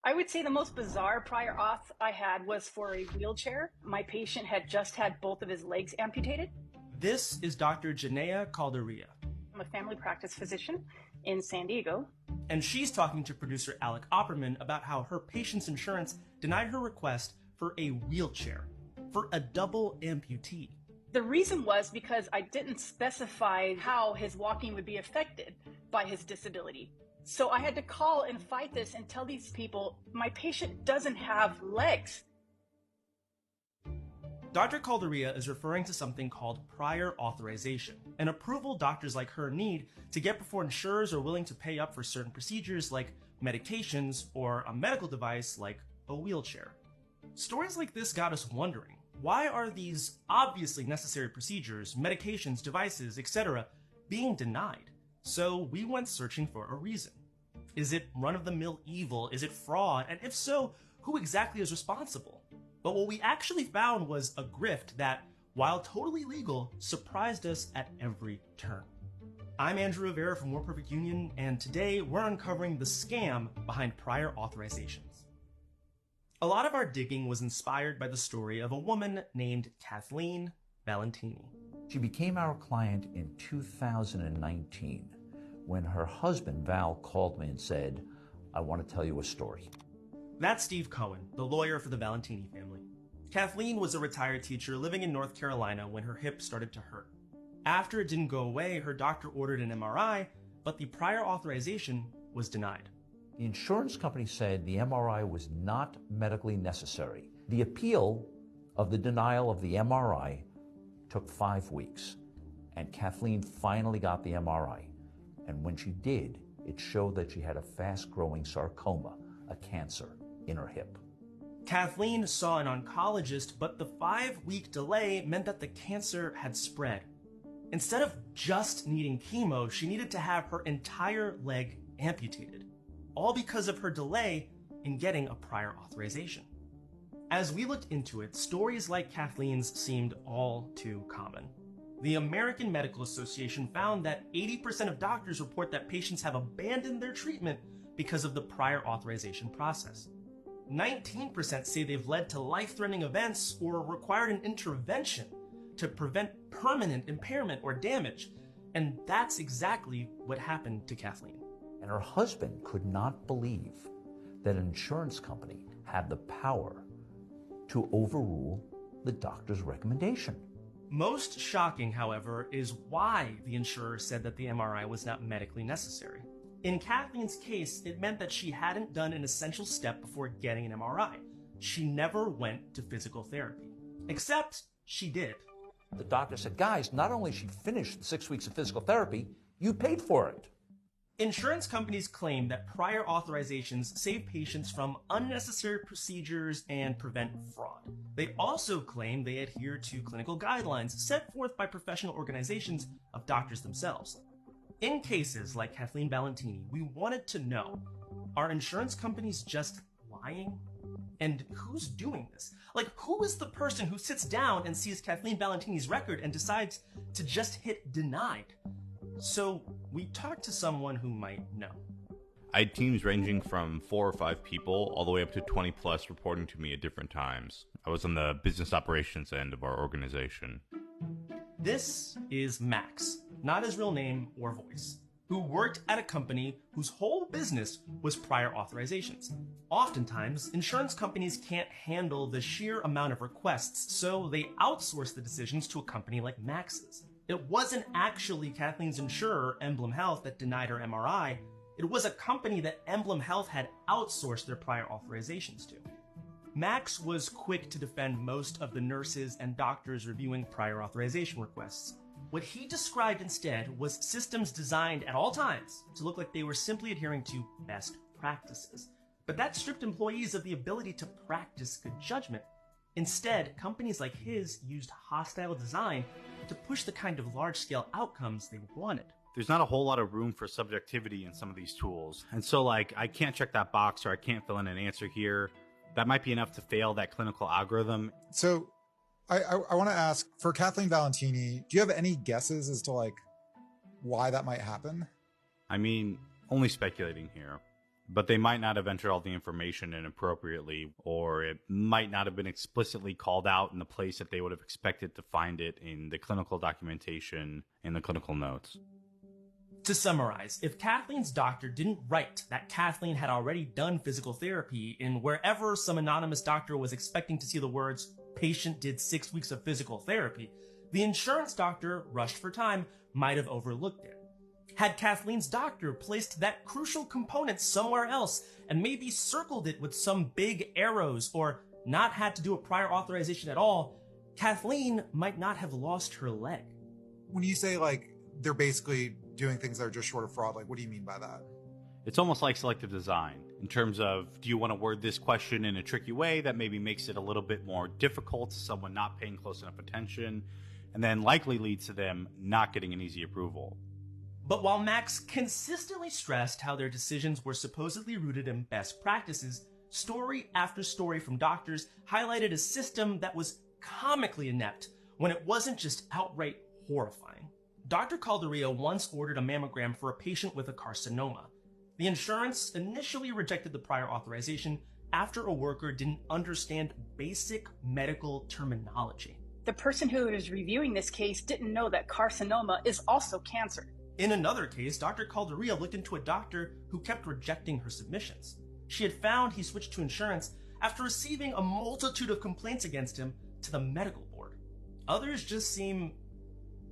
I would say the most bizarre prior auth I had was for a wheelchair. My patient had just had both of his legs amputated. This is Dr. Jenaya Calderilla. I'm a family practice physician in San Diego. And she's talking to producer Alec Opperman about how her patient's insurance denied her request for a wheelchair for a double amputee. The reason was because I didn't specify how his walking would be affected by his disability. So I had to call and fight this and tell these people, my patient doesn't have legs. Dr. Calderilla is referring to something called prior authorization, an approval doctors like her need to get before insurers are willing to pay up for certain procedures like medications or a medical device like a wheelchair. Stories like this got us wondering, why are these obviously necessary procedures, medications, devices, etc. being denied? So we went searching for a reason. Is it run-of-the-mill evil? Is it fraud? And if so, who exactly is responsible? But what we actually found was a grift that, while totally legal, surprised us at every turn. I'm Andrew Rivera from More Perfect Union, and today we're uncovering the scam behind prior authorizations. A lot of our digging was inspired by the story of a woman named Kathleen Valentini. She became our client in 2019 when her husband, Val, called me and said, I want to tell you a story. That's Steve Cohen, the lawyer for the Valentini family. Kathleen was a retired teacher living in North Carolina when her hip started to hurt. After it didn't go away, her doctor ordered an MRI, but the prior authorization was denied. The insurance company said the MRI was not medically necessary. The appeal of the denial of the MRI took 5 weeks, and Kathleen finally got the MRI. And when she did, it showed that she had a fast-growing sarcoma, a cancer, in her hip. Kathleen saw an oncologist, but the 5-week delay meant that the cancer had spread. Instead of just needing chemo, she needed to have her entire leg amputated, all because of her delay in getting a prior authorization. As we looked into it, stories like Kathleen's seemed all too common. The American Medical Association found that 80% of doctors report that patients have abandoned their treatment because of the prior authorization process. 19% say they've led to life-threatening events or required an intervention to prevent permanent impairment or damage, and that's exactly what happened to Kathleen. And her husband could not believe that an insurance company had the power to overrule the doctor's recommendation. Most shocking, however, is why the insurer said that the MRI was not medically necessary. In Kathleen's case, it meant that she hadn't done an essential step before getting an MRI. She never went to physical therapy. Except she did. The doctor said, guys, not only she finished the 6 weeks of physical therapy, you paid for it. Insurance companies claim that prior authorizations save patients from unnecessary procedures and prevent fraud. They also claim they adhere to clinical guidelines set forth by professional organizations of doctors themselves. In cases like Kathleen Valentini, we wanted to know, are insurance companies just lying? And who's doing this? Like, who is the person who sits down and sees Kathleen Valentini's record and decides to just hit denied? So we talked to someone who might know. I had teams ranging from 4 or 5 people all the way up to 20 plus reporting to me at different times. I was on the business operations end of our organization. This is Max, not his real name or voice, who worked at a company whose whole business was prior authorizations. Oftentimes, insurance companies can't handle the sheer amount of requests, so they outsource the decisions to a company like Max's. It wasn't actually Kathleen's insurer, Emblem Health, that denied her MRI. It was a company that Emblem Health had outsourced their prior authorizations to. Max was quick to defend most of the nurses and doctors reviewing prior authorization requests. What he described instead was systems designed at all times to look like they were simply adhering to best practices. But that stripped employees of the ability to practice good judgment. Instead, companies like his used hostile design to push the kind of large-scale outcomes they wanted. There's not a whole lot of room for subjectivity in some of these tools. And so, like, I can't check that box or I can't fill in an answer here. That might be enough to fail that clinical algorithm. So I want to ask, for Kathleen Valentini, do you have any guesses as to, like, why that might happen? I mean, only speculating here. but they might not have entered all the information inappropriately, or it might not have been explicitly called out in the place that they would have expected to find it in the clinical documentation, in the clinical notes. To summarize, if Kathleen's doctor didn't write that Kathleen had already done physical therapy in wherever some anonymous doctor was expecting to see the words, "patient did 6 weeks of physical therapy," the insurance doctor, rushed for time, might have overlooked it. Had Kathleen's doctor placed that crucial component somewhere else and maybe circled it with some big arrows or not had to do a prior authorization at all, Kathleen might not have lost her leg. When you say like they're basically doing things that are just short of fraud, like what do you mean by that? It's almost like selective design in terms of, do you want to word this question in a tricky way that maybe makes it a little bit more difficult to someone not paying close enough attention, and then likely leads to them not getting an easy approval. But while Max consistently stressed how their decisions were supposedly rooted in best practices, story after story from doctors highlighted a system that was comically inept when it wasn't just outright horrifying. Dr. Calderilla once ordered a mammogram for a patient with a carcinoma. The insurance initially rejected the prior authorization after a worker didn't understand basic medical terminology. The person who was reviewing this case didn't know that carcinoma is also cancer. In another case, Dr. Calderilla looked into a doctor who kept rejecting her submissions. She had found he switched to insurance after receiving a multitude of complaints against him to the medical board. Others just seem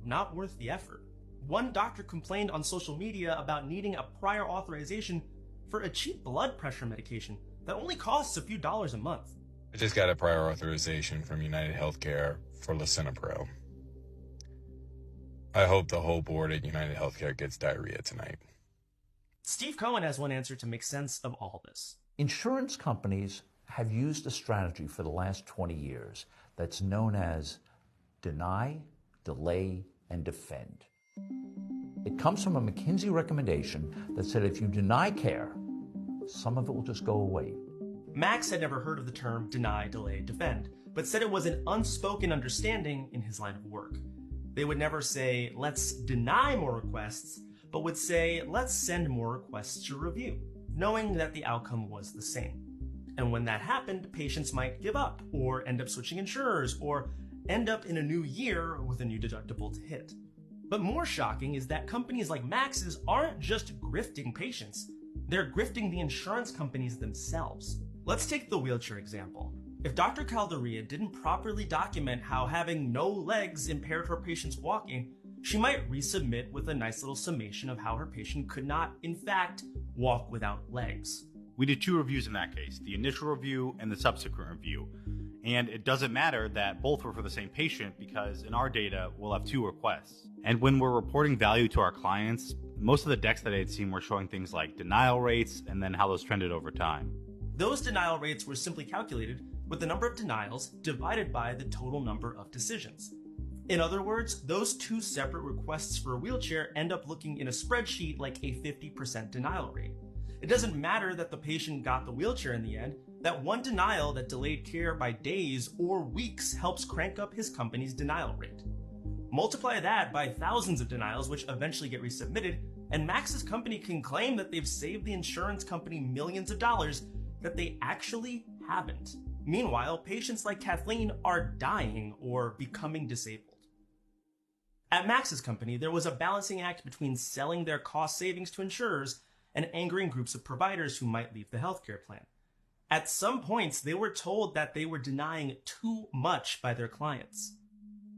not worth the effort. One doctor complained on social media about needing a prior authorization for a cheap blood pressure medication that only costs a few dollars a month. I just got a prior authorization from United Healthcare for Lisinopril. I hope the whole board at United Healthcare gets diarrhea tonight. Steve Cohen has one answer to make sense of all this. Insurance companies have used a strategy for the last 20 years that's known as deny, delay, and defend. It comes from a McKinsey recommendation that said if you deny care, some of it will just go away. Max had never heard of the term deny, delay, defend, but said it was an unspoken understanding in his line of work. They would never say, let's deny more requests, but would say, let's send more requests to review, knowing that the outcome was the same. And when that happened, patients might give up, or end up switching insurers, or end up in a new year with a new deductible to hit. But more shocking is that companies like Max's aren't just grifting patients, they're grifting the insurance companies themselves. Let's take the wheelchair example. If Dr. Calderilla didn't properly document how having no legs impaired her patient's walking, she might resubmit with a nice little summation of how her patient could not, in fact, walk without legs. We did 2 reviews in that case, the initial review and the subsequent review. And it doesn't matter that both were for the same patient because in our data, we'll have 2 requests. And when we're reporting value to our clients, most of the decks that I had seen were showing things like denial rates and then how those trended over time. Those denial rates were simply calculated with the number of denials divided by the total number of decisions. In other words, those 2 separate requests for a wheelchair end up looking in a spreadsheet like a 50% denial rate. It doesn't matter that the patient got the wheelchair in the end, that one denial that delayed care by days or weeks helps crank up his company's denial rate. Multiply that by thousands of denials which eventually get resubmitted, and Max's company can claim that they've saved the insurance company millions of dollars that they actually haven't. Meanwhile, patients like Kathleen are dying or becoming disabled. At Max's company, there was a balancing act between selling their cost savings to insurers and angering groups of providers who might leave the healthcare plan. At some points, they were told that they were denying too much by their clients.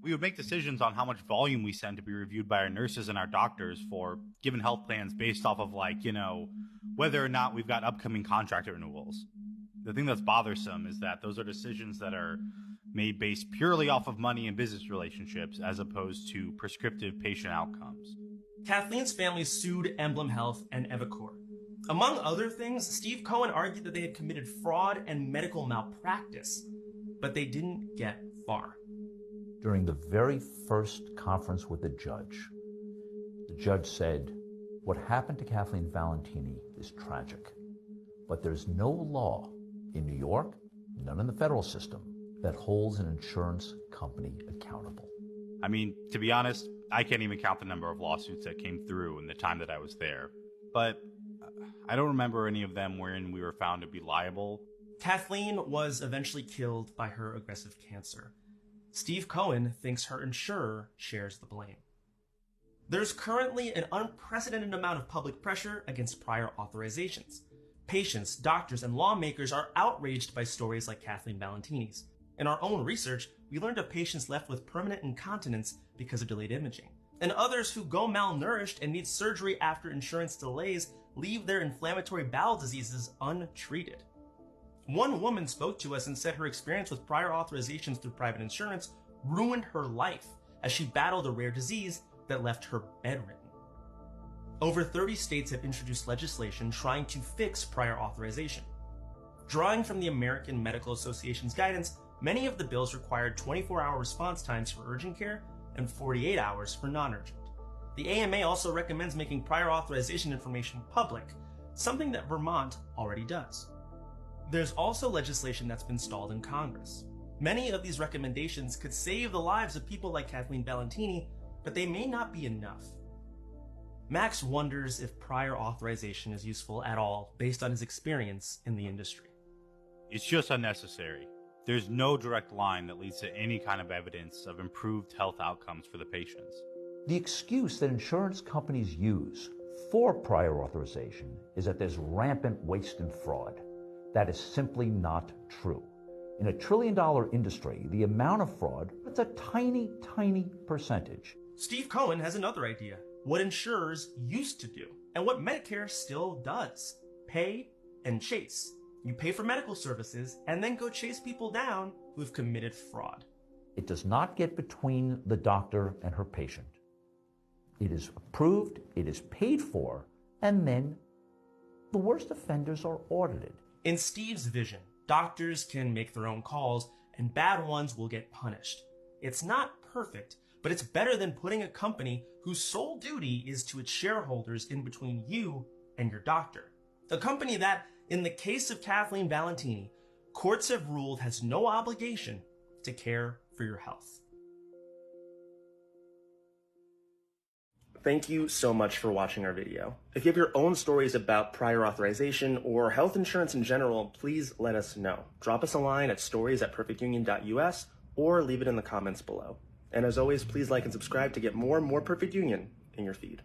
We would make decisions on how much volume we send to be reviewed by our nurses and our doctors for given health plans based off of whether or not we've got upcoming contract renewals. The thing that's bothersome is that those are decisions that are made based purely off of money and business relationships as opposed to prescriptive patient outcomes. Kathleen's family sued Emblem Health and Evacor. Among other things, Steve Cohen argued that they had committed fraud and medical malpractice, but they didn't get far. During the very first conference with the judge said, "What happened to Kathleen Valentini is tragic, but there's no law in New York, none in the federal system, that holds an insurance company accountable." I mean, to be honest, I can't even count the number of lawsuits that came through in the time that I was there. But I don't remember any of them wherein we were found to be liable. Kathleen was eventually killed by her aggressive cancer. Steve Cohen thinks her insurer shares the blame. There's currently an unprecedented amount of public pressure against prior authorizations. Patients, doctors, and lawmakers are outraged by stories like Kathleen Valentini's. In our own research, we learned of patients left with permanent incontinence because of delayed imaging, and others who go malnourished and need surgery after insurance delays leave their inflammatory bowel diseases untreated. One woman spoke to us and said her experience with prior authorizations through private insurance ruined her life as she battled a rare disease that left her bedridden. Over 30 states have introduced legislation trying to fix prior authorization. Drawing from the American Medical Association's guidance, many of the bills required 24-hour response times for urgent care and 48 hours for non-urgent. The AMA also recommends making prior authorization information public, something that Vermont already does. There's also legislation that's been stalled in Congress. Many of these recommendations could save the lives of people like Kathleen Valentini, but they may not be enough. Max wonders if prior authorization is useful at all based on his experience in the industry. It's just unnecessary. There's no direct line that leads to any kind of evidence of improved health outcomes for the patients. The excuse that insurance companies use for prior authorization is that there's rampant waste and fraud. That is simply not true. In a trillion-dollar industry, the amount of fraud, it's a tiny, tiny percentage. Steve Cohen has another idea: what insurers used to do, and what Medicare still does: pay and chase. You pay for medical services and then go chase people down who've committed fraud. It does not get between the doctor and her patient. It is approved, it is paid for, and then the worst offenders are audited. In Steve's vision, doctors can make their own calls and bad ones will get punished. It's not perfect, but it's better than putting a company whose sole duty is to its shareholders in between you and your doctor. A company that, in the case of Kathleen Valentini, courts have ruled has no obligation to care for your health. Thank you so much for watching our video. If you have your own stories about prior authorization or health insurance in general, please let us know. Drop us a line at stories@perfectunion.us or leave it in the comments below. And as always, please like and subscribe to get more and more Perfect Union in your feed.